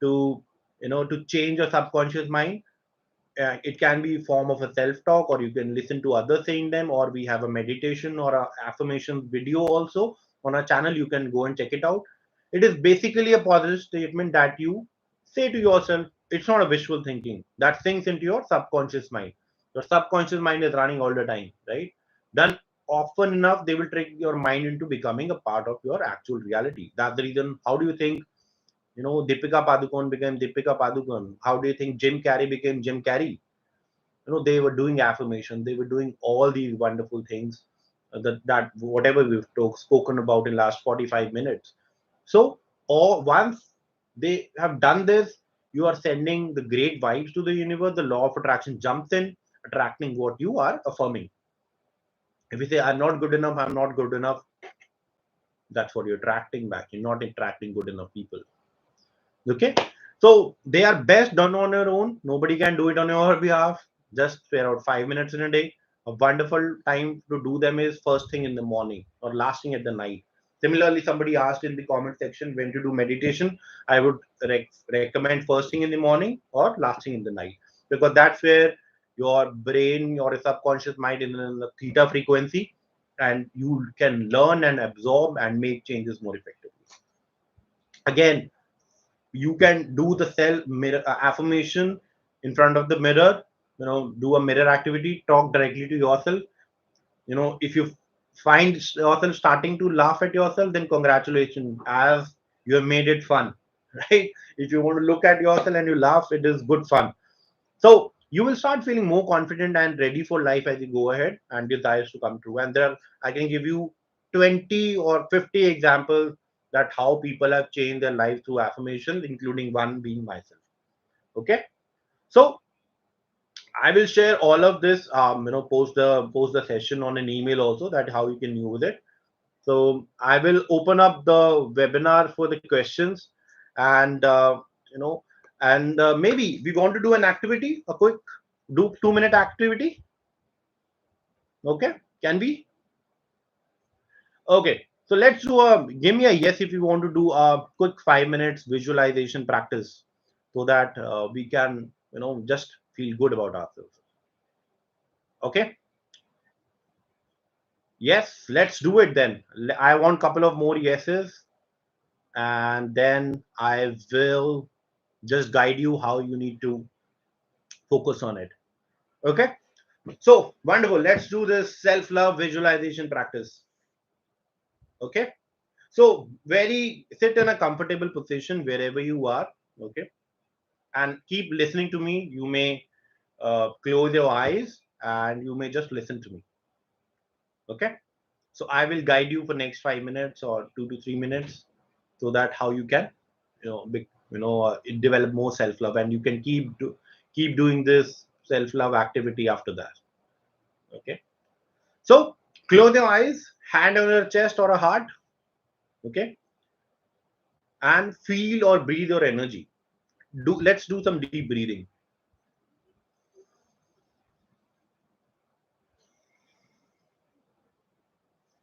to to change your subconscious mind. It can be form of a self-talk, or you can listen to others saying them, or we have a meditation or a affirmation video also on our channel. You can go and check it out. It is basically a positive statement that you say to yourself. It's not a wishful thinking that sinks into your subconscious mind. Your subconscious mind is running all the time, right? Done often enough, they will trick your mind into becoming a part of your actual reality. That's the reason. How do you think Deepika Padukone became Deepika Padukone? How do you think Jim Carrey became Jim Carrey? They were doing affirmation, they were doing all these wonderful things, that whatever we've spoken about in last 45 minutes. So, or once they have done this, you are sending the great vibes to the universe. The law of attraction jumps in, attracting what you are affirming. If you say I'm not good enough, I'm not good enough, that's what you're attracting back. You're not attracting good enough people. Okay. So they are best done on your own. Nobody can do it on your behalf. Just spare out 5 minutes in a day. A wonderful time to do them is first thing in the morning or last thing at the night. Similarly, somebody asked in the comment section when to do meditation. I would recommend first thing in the morning or last thing in the night, because that's where your brain, your subconscious mind is in the theta frequency, and you can learn and absorb and make changes more effectively. Again, you can do the self mirror affirmation in front of the mirror. Do a mirror activity, talk directly to yourself. If you find yourself starting to laugh at yourself, then congratulations, as you have made it fun. Right? If you want to look at yourself and you laugh, it is good fun. So you will start feeling more confident and ready for life as you go ahead and desires to come true. And I can give you 20 or 50 examples that how people have changed their life through affirmations, including one being myself. Okay. So I will share all of this, post the session on an email also, that how you can use it. So I will open up the webinar for the questions, and you know, and maybe we want to do an activity, a quick do 2 minute activity. Okay, can we? Okay, so let's do a give me a yes if you want to do a quick 5 minutes visualization practice, so that we can just feel good about ourselves. Okay, yes, let's do it then. I want couple of more yeses, and then I will just guide you how you need to focus on it. Okay, so wonderful. Let's do this self-love visualization practice. Okay, so very sit in a comfortable position wherever you are. Okay, and keep listening to me. You may close your eyes and you may just listen to me. Okay, so I will guide you for next 5 minutes or 2 to 3 minutes, so that how you can develop more self-love, and you can keep doing this self-love activity after that. Okay, so close your eyes, hand on your chest or a heart. Okay, and feel or breathe your energy. Let's do some deep breathing.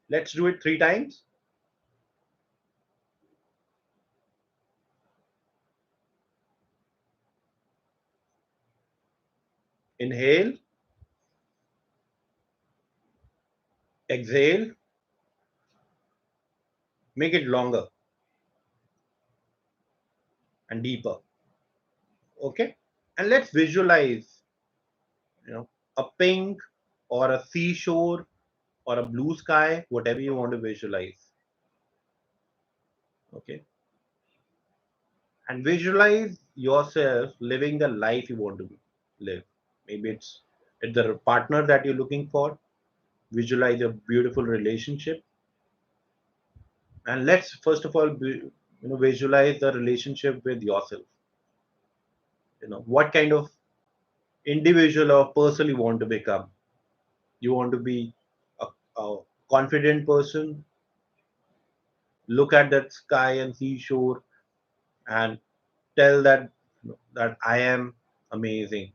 Let's do it 3 times. Inhale, exhale, make it longer and deeper. Okay, and let's visualize, you know, a pink or a seashore or a blue sky, whatever you want to visualize. Okay, and visualize yourself living the life you want to live. Maybe it's the partner that you're looking for. Visualize a beautiful relationship, and let's first of all visualize the relationship with yourself. What kind of individual or person you want to become. You want to be a confident person. Look at that sky and seashore and tell that I am amazing.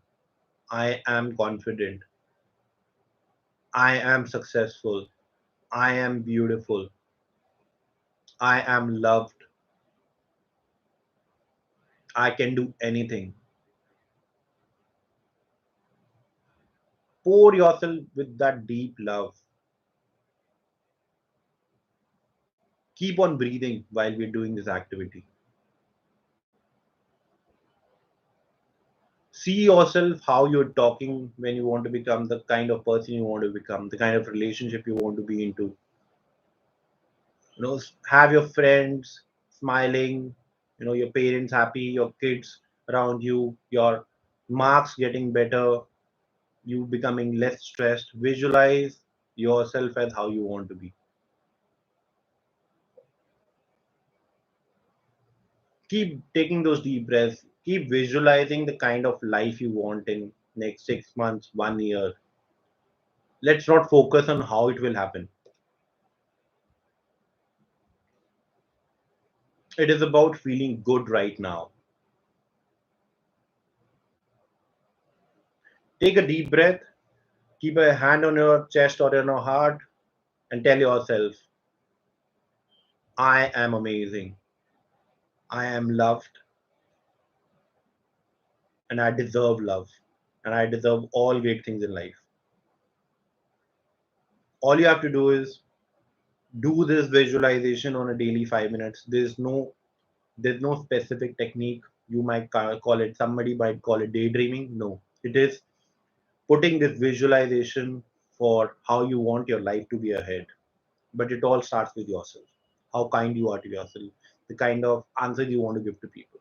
I am confident. I am successful. I am beautiful. I am loved. I can do anything. Pour yourself with that deep love. Keep on breathing while we're doing this activity. See yourself how you're talking when you want to become the kind of person you want to become, the kind of relationship you want to be into. Have your friends smiling, your parents happy, your kids around you, your marks getting better, you becoming less stressed. Visualize yourself as how you want to be. Keep taking those deep breaths. Keep visualizing the kind of life you want in next 6 months, 1 year. Let's not focus on how it will happen. It is about feeling good right now. Take a deep breath, keep a hand on your chest or on your heart, and tell yourself, I am amazing. I am loved, and I deserve love, and I deserve all great things in life. All you have to do is do this visualization on a daily 5 minutes. There's no specific technique. You might call it, somebody might call it daydreaming. No, it is putting this visualization for how you want your life to be ahead. But it all starts with yourself. How kind you are to yourself, the kind of answer you want to give to people.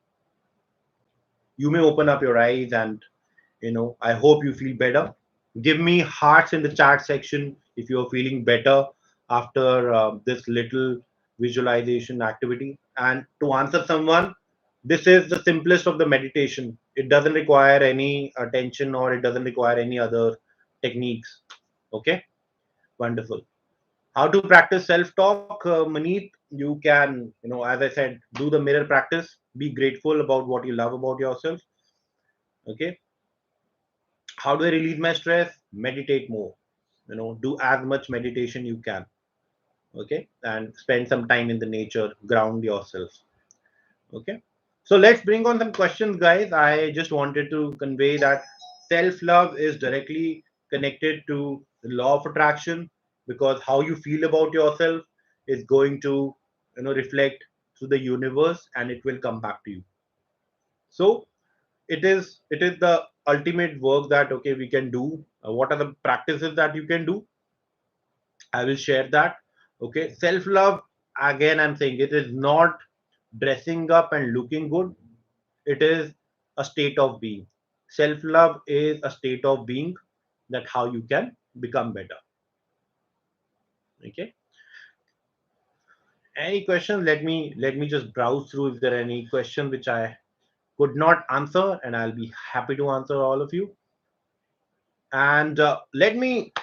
You may open up your eyes, and I hope you feel better. Give me hearts in the chat section if you're feeling better after this little visualization activity. And to answer someone, this is the simplest of the meditation. It doesn't require any attention, or it doesn't require any other techniques. Okay, wonderful. How to practice self-talk, Maneet? You can, as I said, do the mirror practice. Be grateful about what you love about yourself. Okay. How do I release my stress? Meditate more. Do as much meditation you can. Okay, and spend some time in the nature. Ground yourself. Okay. So let's bring on some questions, guys. I just wanted to convey that self-love is directly connected to the law of attraction, because how you feel about yourself is going to, reflect to the universe, and it will come back to you. So it is the ultimate work that, okay, we can do. What are the practices that you can do? I will share that. Okay, self-love, again, I'm saying it is not dressing up and looking good. It is a state of being. Self love is a state of being, that how you can become better. Okay, any questions? Let me just browse through if there are any questions which I could not answer, and I'll be happy to answer all of you. And let me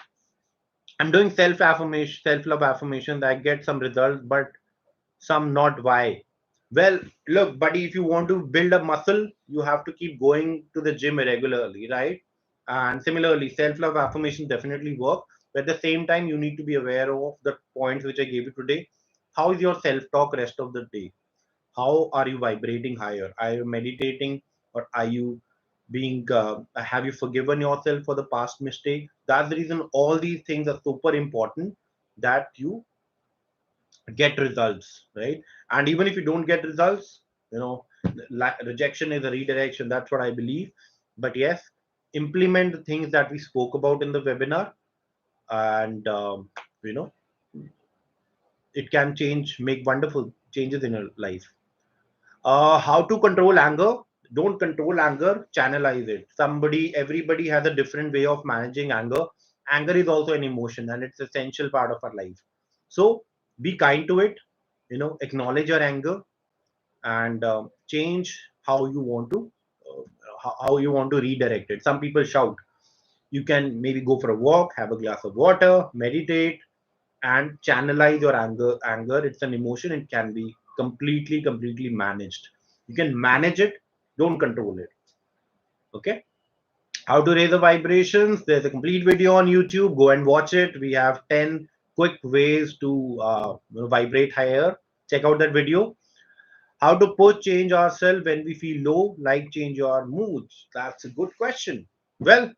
I'm doing self affirmation, self love affirmations. I get some results, but some not. Why? Well, look, buddy, if you want to build a muscle, you have to keep going to the gym regularly, right? And similarly, self-love affirmation definitely work. But at the same time, you need to be aware of the points which I gave you today. How is your self-talk rest of the day? How are you vibrating higher? Are you meditating, or are you being? Have you forgiven yourself for the past mistake? That's the reason all these things are super important. That you get results, right? And even if you don't get results, you know, rejection is a redirection. That's what I believe. But yes, implement the things that we spoke about in the webinar, and you know, it can change, make wonderful changes in your life. How to control anger? Don't control anger, channelize it. Everybody has a different way of managing anger. Anger is also an emotion, and it's essential part of our life. So be kind to it. Acknowledge your anger, and change how you want to how you want to redirect it. Some people shout. You can maybe go for a walk, have a glass of water, meditate, and channelize your anger. It's an emotion. It can be completely managed. You can manage it, don't control it. Okay. How to raise the vibrations? There's a complete video on YouTube. Go and watch it. We have 10 quick ways to vibrate higher. Check out that video. How to push change ourselves when we feel low, like change your moods? That's a good question. Well,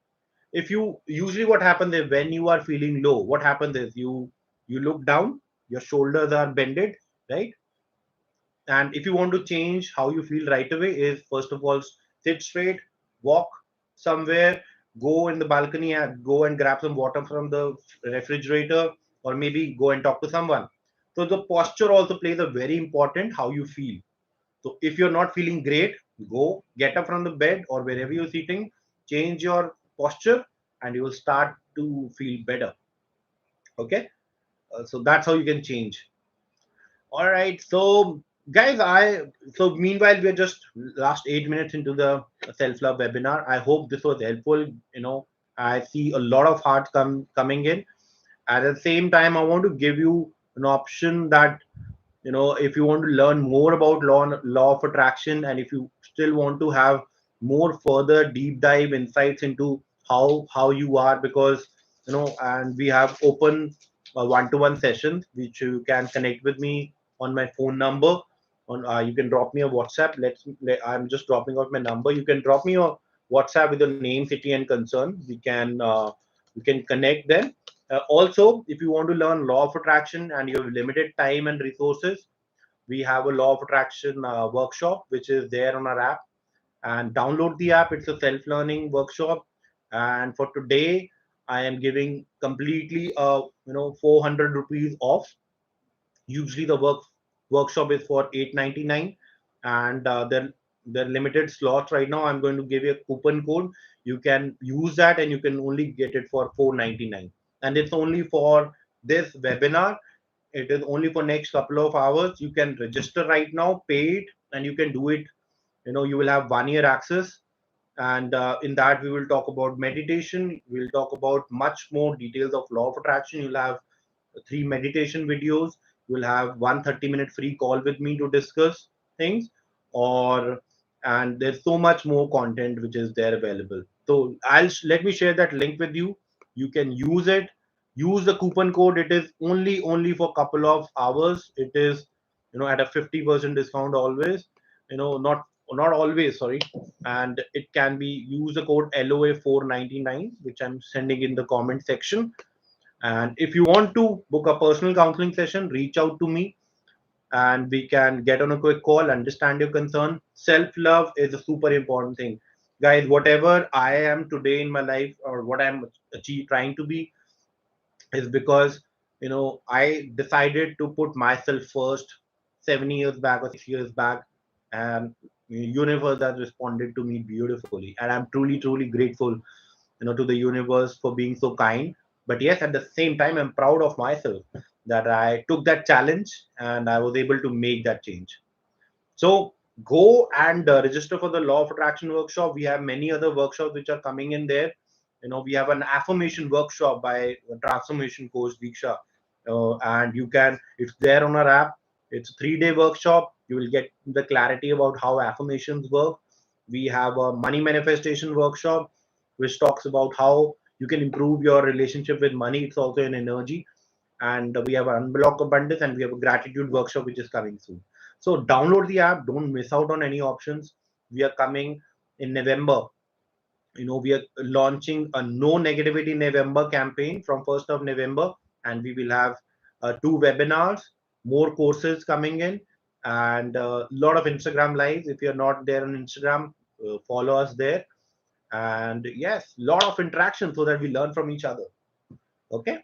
if you usually, what happens is when you are feeling low, what happens is you look down, your shoulders are bended, right? And if you want to change how you feel right away, is first of all, sit straight, walk somewhere, go in the balcony and go and grab some water from the refrigerator, or maybe go and talk to someone. So the posture also plays a very important how you feel. So if you're not feeling great, go get up from the bed or wherever you're sitting, change your posture, and you will start to feel better. Okay. So that's how you can change. All right. So guys, meanwhile we're just last 8 minutes into the self-love webinar. I hope this was helpful. I see a lot of hearts coming in. At the same time, I want to give you an option that, if you want to learn more about law of attraction, and if you still want to have more further deep dive insights into how you are, because and we have open one-to-one sessions which you can connect with me on my phone number. You can drop me a WhatsApp. I'm just dropping out my number. You can drop me a WhatsApp with your name, city, and concern. We can connect then. Also, if you want to learn law of attraction and you have limited time and resources, we have a law of attraction workshop which is there on our app. And download the app. It's a self-learning workshop. And for today, I am giving completely 400 rupees off. Usually the workshop is for 899, and they're limited slots right now. I'm going to give you a coupon code. You can use that, and you can only get it for 499, and it's only for this webinar. It is only for next couple of hours. You can register right now, pay it, and you can do it. You will have 1 year access. And in that we will talk about meditation. We'll talk about much more details of law of attraction. You'll have 3 meditation videos. You'll have 1 30-minute free call with me to discuss things. Or and there's so much more content which is there available. So let me share that link with you. You can use it. Use the coupon code. It is only for couple of hours. It is at a 50% discount always. Not always, sorry. And it can be, use the code LOA 499, which I'm sending in the comment section. And if you want to book a personal counseling session, reach out to me, and we can get on a quick call, understand your concern. Self love is a super important thing. Guys, whatever I am today in my life, or what I'm trying to be, is because I decided to put myself first 7 years back or 6 years back, and universe has responded to me beautifully, and I'm truly grateful to the universe for being so kind. But yes, at the same time, I'm proud of myself that I took that challenge and I was able to make that change. So go and register for the law of attraction workshop. We have many other workshops which are coming in there. We have an affirmation workshop by transformation coach Diksha, and it's there on our app. It's a 3-day workshop. You will get the clarity about how affirmations work. We have a money manifestation workshop, which talks about how you can improve your relationship with money. It's also an energy. And we have an unblock abundance, and we have a gratitude workshop which is coming soon. So download the app. Don't miss out on any options. We are coming in November. We are launching a no negativity November campaign from 1st of November, and we will have two webinars, more courses coming in, and a lot of Instagram lives. If you're not there on Instagram, follow us there. And yes, lot of interaction so that we learn from each other. Okay.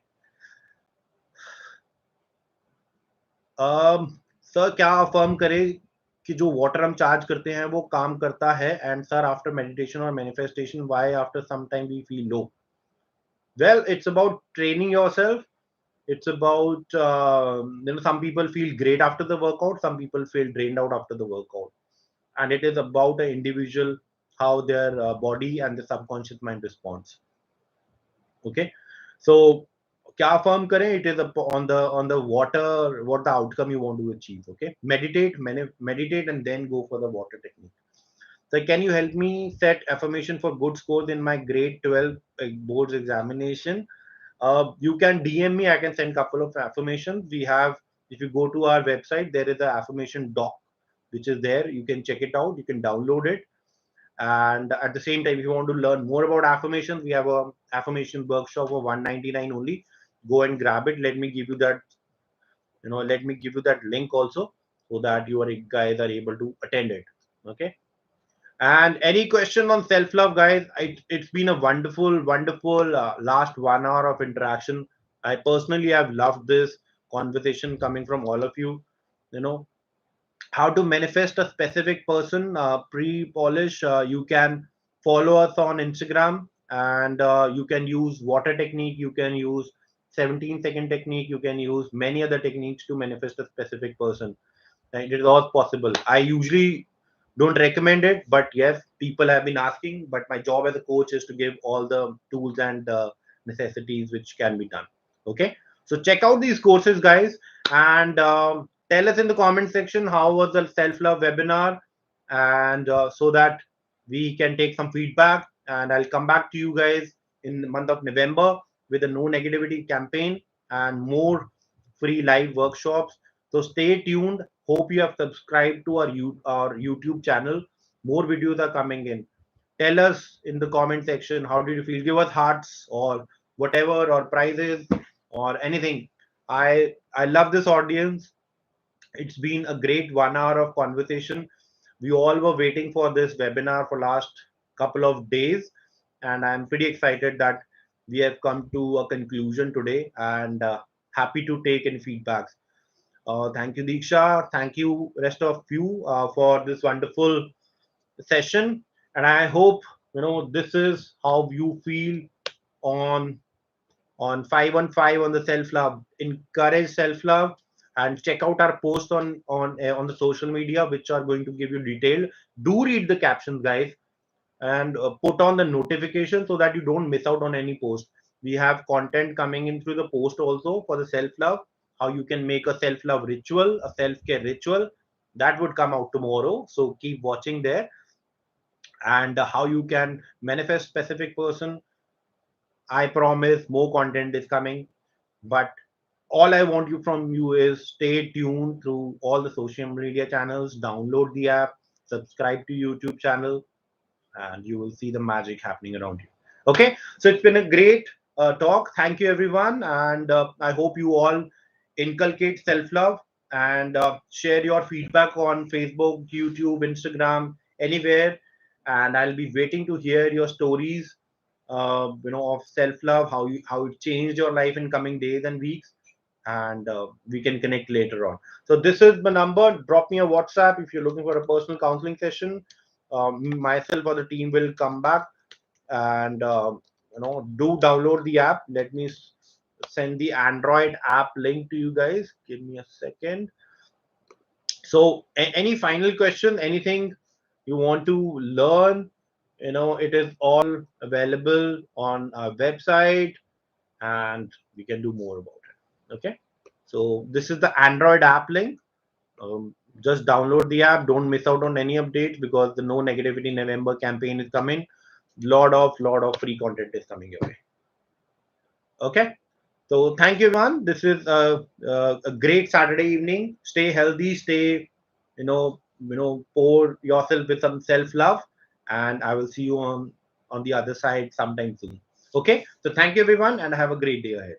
Sir क्या affirm करें कि जो water हम charge करते हैं वो काम करता है, एंड सर आफ्टर मेडिटेशन और manifestation why after some time we feel low? Well, it's about training yourself. It's about some people feel great after the workout, some people feel drained out after the workout, and it is about an individual, how their body and the subconscious mind responds. Okay. So क्या firm करें? It is on the water, what the outcome you want to achieve. Okay, meditate and then go for the water technique. So can you help me set affirmation for good scores in my grade 12 boards examination? You can DM me. I can send couple of affirmations. We have, if you go to our website, there is an affirmation doc which is there. You can check it out. You can download it. And at the same time, if you want to learn more about affirmations, we have a affirmation workshop for 199 only. Go and grab it. Let me give you that. Let me give you that link also, so that guys are able to attend it. Okay. And any question on self love, guys? It's been a wonderful, wonderful last 1 hour of interaction. I personally have loved this conversation coming from all of you. You know, how to manifest a specific person, pre-polish. You can follow us on Instagram, and you can use water technique. You can use 17-second technique. You can use many other techniques to manifest a specific person. Right? It is all possible. I usually don't recommend it, but yes, people have been asking. But my job as a coach is to give all the tools and necessities which can be done. Okay, so check out these courses, guys, and tell us in the comment section how was the self-love webinar, and so that we can take some feedback. And I'll come back to you guys in the month of November with a no negativity campaign and more free live workshops. So stay tuned. Hope you have subscribed to our YouTube channel. More videos are coming in. Tell us in the comment section how did you feel. Give us hearts or whatever, or prizes or anything. I love this audience. It's been a great 1 hour of conversation. We all were waiting for this webinar for last couple of days, and I'm pretty excited that we have come to a conclusion today, and happy to take any feedbacks. Thank you, Diksha. Thank you, rest of you, for this wonderful session. And I hope this is how you feel on 515 on the self love. Encourage self love, and check out our post on the social media, which are going to give you detail. Do read the captions, guys, and put on the notification so that you don't miss out on any post. We have content coming in through the post also for the self love, how you can make a self love ritual, a self care ritual. That would come out tomorrow, so keep watching there. And how you can manifest specific person. I promise more content is coming, but all I want you from you is stay tuned through all the social media channels, download the app, subscribe to YouTube channel, and you will see the magic happening around you. Okay, so it's been a great talk. Thank you, everyone, and I hope you all inculcate self-love, and share your feedback on Facebook, YouTube, Instagram, anywhere, and I'll be waiting to hear your stories. Of self-love, how it changed your life in coming days and weeks, and we can connect later on. So this is my number. Drop me a WhatsApp if you're looking for a personal counseling session. Myself or the team will come back, and do download the app. Let me send the Android app link to you guys. Give me a second. So any final question, anything you want to learn, it is all available on our website, and we can do more about it. Okay, so this is the Android app link. Just download the app. Don't miss out on any updates because the No Negativity November campaign is coming. Lot of free content is coming your way. Okay. So thank you, everyone. This is a great Saturday evening. Stay healthy. Stay, pour yourself with some self love, and I will see you on the other side sometime soon. Okay. So thank you, everyone, and have a great day ahead.